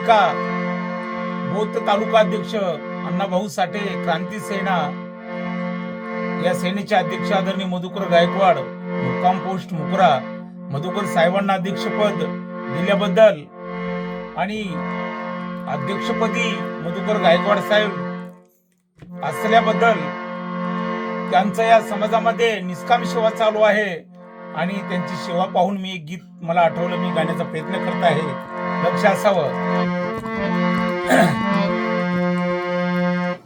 तालिका बोथ तालुका अध्यक्ष अण्णाभाऊ साठे क्रांती सेना या सेनेचे अध्यक्ष आदरणीय मधुकर गायकवाड मुक्काम पोस्ट मुकरा मधुकर साहेबांना अध्यक्षपद दिल्याबद्दल आणि अध्यक्षपदी मधुकर गायकवाड साहेब असल्याबद्दल त्यांचा या समाजामध्ये निष्काम सेवा चालू आहे आणि त्यांची सेवा पाहून मी एक गीत मला आठवलं, मी गाण्याचा प्रयत्न करत आहे, लक्ष असावं.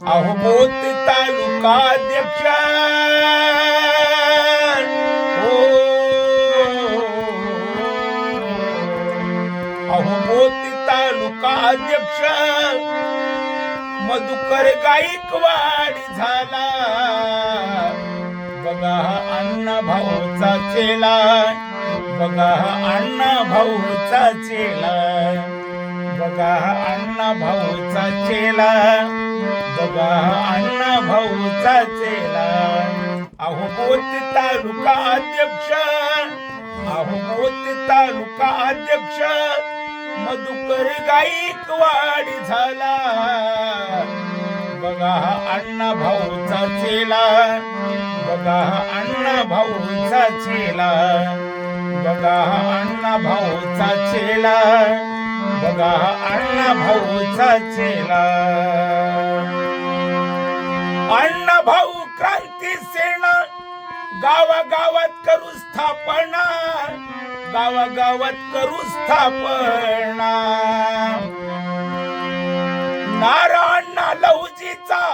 अहो बोथ तालुका अध्यक्ष अहो बोथ तालुका अध्यक्ष मधुकर गायकवाड झाला, बघा अण्णा भाऊचा चेला, बघा अण्णा भाऊचा चेला, बघा अण्णा भाऊचा चेला, बघा अण्णा भाऊचा चेला. अहो बोथ तालुका अध्यक्ष अहो बोथ तालुका अध्यक्ष मधुकर गायकवाड झाला, बघा अण्णा भाऊचा चेला, बघा अण्णा भाऊचा चेला, बघा अण्णा भाऊचा चेला, बघा अण्णा भाऊचा चेला. अण्णा भाऊ क्रांती सेना गावागावात करू स्थापना, गावागावात करू स्थापना. नारायण लहुजीचा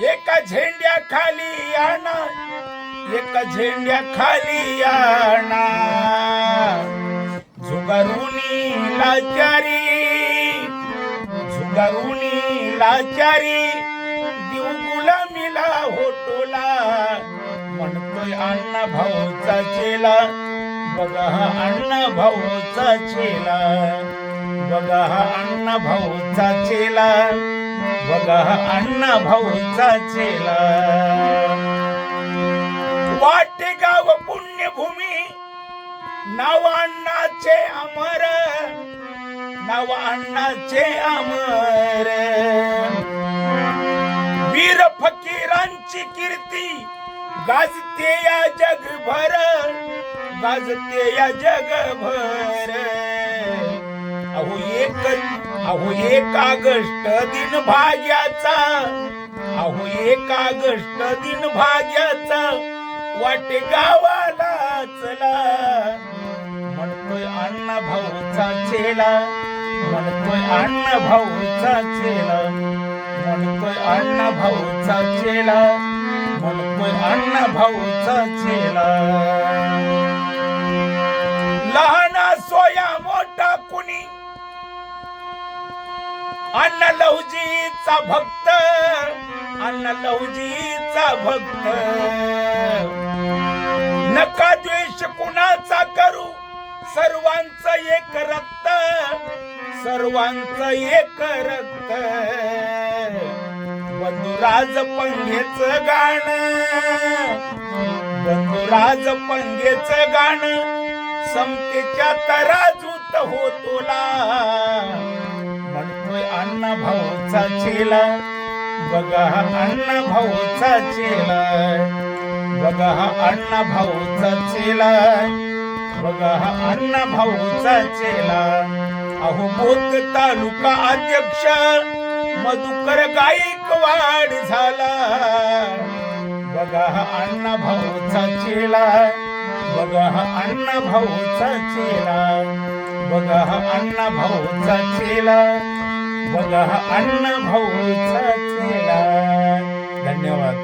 एका झेंड्याखाली आणा, एका झेंड्याखाली आणा. झुगारुनी लाचारी, झुगारुनी लाचारी देऊ गुलामीला होटोला, म्हणतोय अण्णा भाऊचा चेला, बघा अण्णा भाऊचा चेला, बघा अण्णा भाऊचा चेला, बघा अण्णा भाऊचा चेला. वाटेगाव पुण्यभूमी नाव अण्णाचे अमर, नाव अण्णाचे अमर. वीर फकीरांची कीर्ती गाजते या जगभर, गाजते या जगभर. अहो एक ऑगस्ट दिन भाग्याचा, अहो एक ऑगस्ट दिन भाग्याचा वाटे गावाला चला, म्हणतोय अण्णा भाऊचा चेला, म्हणतोय अण्णा भाऊचा चेला, म्हणतोय अण्णा भाऊचा चेला, म्हणतोय अण्णा भाऊचा चेला. लहान सोया मोठा कुणी अण्णा लहुजीचा भक्त, अण्णा लहुजीचा भक्त. नका द्वेष कुणाचा करू, सर्वांचं एक रक्त, सर्वांचं एक रक्त. बंधुराज पंगेचं गाणं, बंधुराज पंगेचं गाणं समतेच्या तराजूत होतोला, म्हणतोय अण्णा भाऊचा चेला, बघा अण्णा भाऊचा चेला, बघा अण्णा भाऊचा चेला, बघा अण्णा भाऊचा चेला. अहो बोथ तालुका अध्यक्ष मधुकर गायकवाड झाला, बघा अण्णा भाऊचा चेला, बघा अण्णा भाऊचा चेला, बघा अण्णा भाऊचा चेला, बघा अण्णा भाऊचा चेला. धन्यवाद.